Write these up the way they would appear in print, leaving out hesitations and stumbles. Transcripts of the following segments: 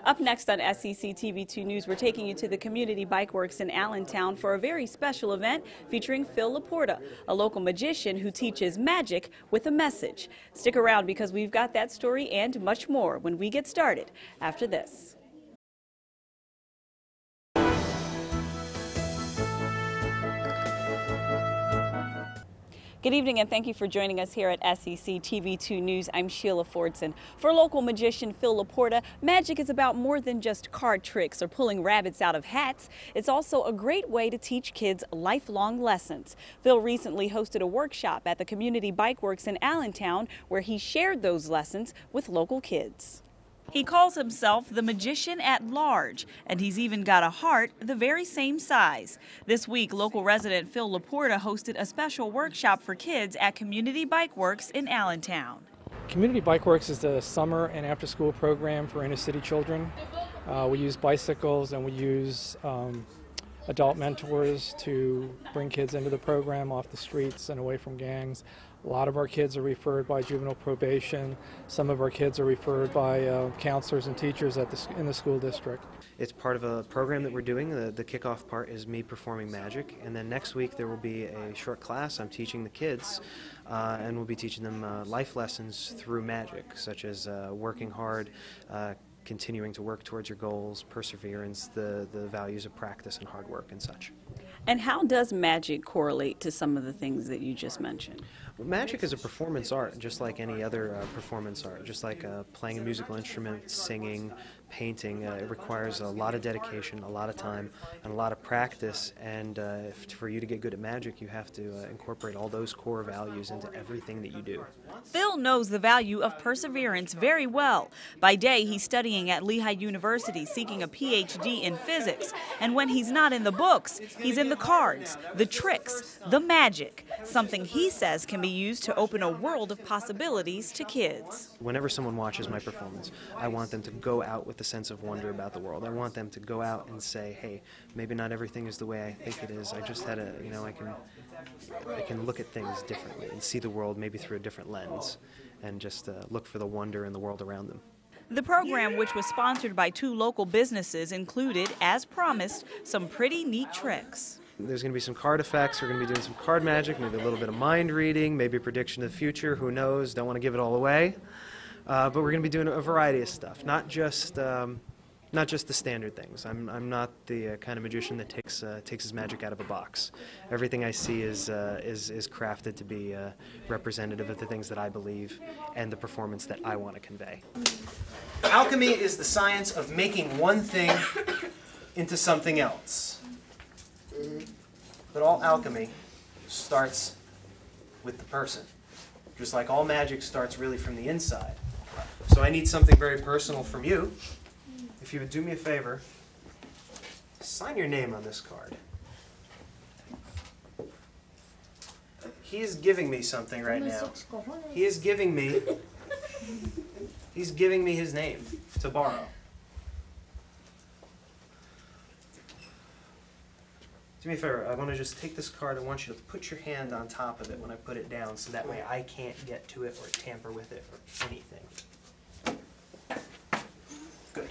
Up next on SETV2 News, we're taking you to the Community Bike Works in Allentown for a very special event featuring Phil Laporta, a local magician who teaches magic with a message. Stick around because we've got that story and much more when we get started after this. Good evening and thank you for joining us here at SETV2 News. I'm Sheila Fordson. For local magician Phil Laporta, magic is about more than just card tricks or pulling rabbits out of hats. It's also a great way to teach kids lifelong lessons. Phil recently hosted a workshop at the Community Bike Works in Allentown where he shared those lessons with local kids. He calls himself the magician at large, and he's even got a heart the very same size. This week, local resident Phil Laporta hosted a special workshop for kids at Community Bike Works in Allentown. Community Bike Works is the summer and after-school program for inner-city children. We use bicycles and we use adult mentors to bring kids into the program off the streets and away from gangs. A lot of our kids are referred by juvenile probation. Some of our kids are referred by counselors and teachers in the school district. It's part of a program that we're doing. The kickoff part is me performing magic, and then next week there will be a short class I'm teaching the kids, and we'll be teaching them life lessons through magic, such as working hard, continuing to work towards your goals, perseverance, the values of practice and hard work and such. And how does magic correlate to some of the things that you just mentioned? Well, magic is a performance art, just like any other performance art, just like playing a musical instrument, singing, painting. It requires a lot of dedication, a lot of time, and a lot of practice, and for you to get good at magic, you have to incorporate all those core values into everything that you do. Phil knows the value of perseverance very well. By day, he's studying at Lehigh University, seeking a PhD in physics, and when he's not in the books, he's in the cards, the tricks, the magic, something he says can be used to open a world of possibilities to kids. Whenever someone watches my performance, I want them to go out with a sense of wonder about the world. I want them to go out and say, hey, maybe not everything is the way I think it is. I just had a, I can look at things differently and see the world maybe through a different lens and just look for the wonder in the world around them. The program, which was sponsored by 2 local businesses, included, as promised, some pretty neat tricks. There's going to be some card effects, we're going to be doing some card magic, maybe a little bit of mind reading, maybe a prediction of the future, who knows, don't want to give it all away. But we're going to be doing a variety of stuff, not just the standard things. I'm not the kind of magician that takes his magic out of a box. Everything I see is crafted to be representative of the things that I believe and the performance that I want to convey. Alchemy is the science of making one thing into something else. But all alchemy starts with the person, just like all magic starts really from the inside. So I need something very personal from you. If you would do me a favor, sign your name on this card. He is giving me something right now. He's giving me his name to borrow. Do me a favor, I want to just take this card. I want you to put your hand on top of it when I put it down, so that way I can't get to it or tamper with it or anything. Good.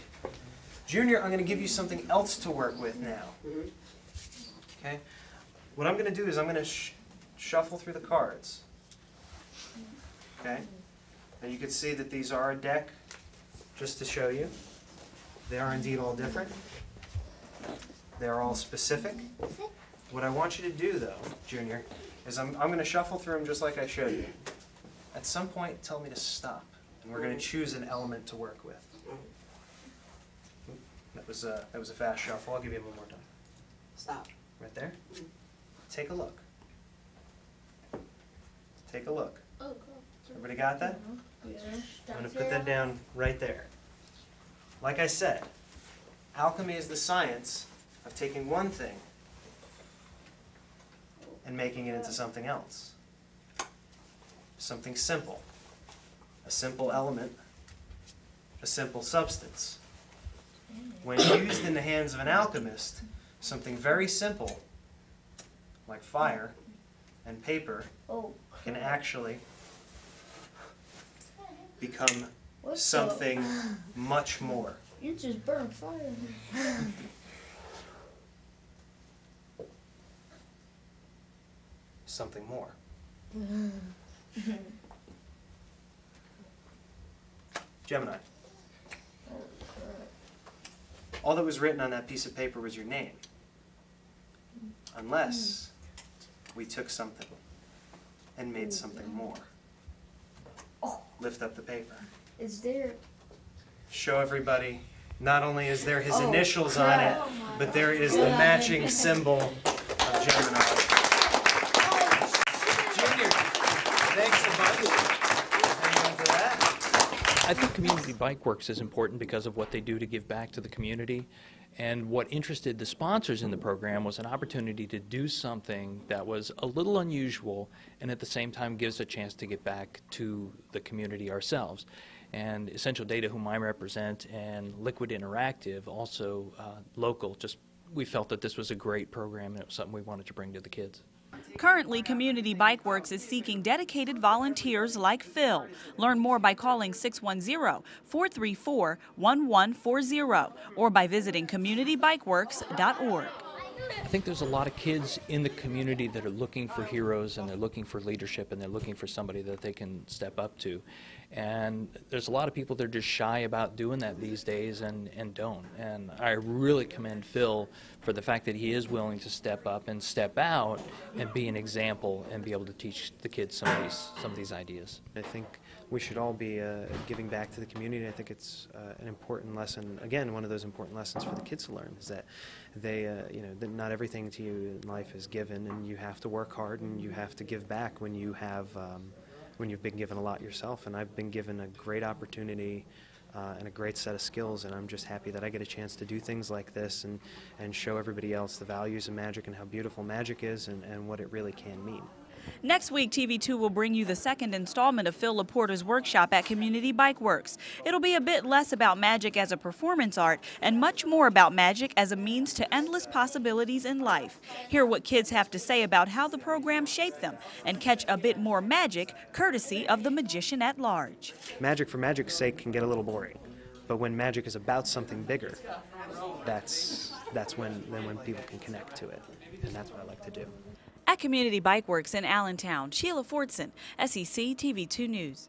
Junior, I'm going to give you something else to work with now. Okay? What I'm going to do is I'm going to shuffle through the cards. Okay? And you can see that these are a deck, just to show you. They are indeed all different. They're all specific. What I want you to do, though, Junior, is I'm going to shuffle through them just like I showed you. At some point, tell me to stop, and we're going to choose an element to work with. That was a fast shuffle. I'll give you one more time. Stop. Right there. Take a look. Take a look. Oh, cool. Everybody got that? Yeah. I'm going to put that down right there. Like I said, alchemy is the science of taking one thing and making it into something else. Something simple. A simple element. A simple substance. When used in the hands of an alchemist, something very simple, like fire and paper, can actually become something much more. You just burned fire. Something more. Gemini. All that was written on that piece of paper was your name. Unless we took something and made something more. Oh. Lift up the paper. It's there. Show everybody, not only is there his Oh, initials crap. on it, but there is the matching symbol of Gemini. Junior, thanks a bunch. Hang on for that. I think Community Bike Works is important because of what they do to give back to the community. And what interested the sponsors in the program was an opportunity to do something that was a little unusual and at the same time gives a chance to get back to the community ourselves. And Essential Data, whom I represent, and Liquid Interactive, also local, we felt that this was a great program and it was something we wanted to bring to the kids. Currently, Community Bike Works is seeking dedicated volunteers like Phil. Learn more by calling 610-434-1140 or by visiting communitybikeworks.org. I think there's a lot of kids in the community that are looking for heroes and they're looking for leadership and they're looking for somebody that they can step up to. And there's a lot of people that are just shy about doing that these days and don't. And I really commend Phil for the fact that he is willing to step up and step out and be an example and be able to teach the kids some of these ideas. I think we should all be giving back to the community. I think it's an important lesson, again, one of those important lessons for the kids to learn, is that they, that not everything to you in life is given, and you have to work hard and you have to give back when you have, when you've been given a lot yourself. And I've been given a great opportunity and a great set of skills, and I'm just happy that I get a chance to do things like this and show everybody else the values of magic and how beautiful magic is and what it really can mean. Next week, TV2 will bring you the second installment of Phil Laporta's workshop at Community Bike Works. It'll be a bit less about magic as a performance art and much more about magic as a means to endless possibilities in life. Hear what kids have to say about how the program shaped them and catch a bit more magic courtesy of the magician at large. Magic for magic's sake can get a little boring, but when magic is about something bigger, that's when people can connect to it, and that's what I like to do. At Community Bike Works in Allentown, Sheila Fordson, SEC TV2 News.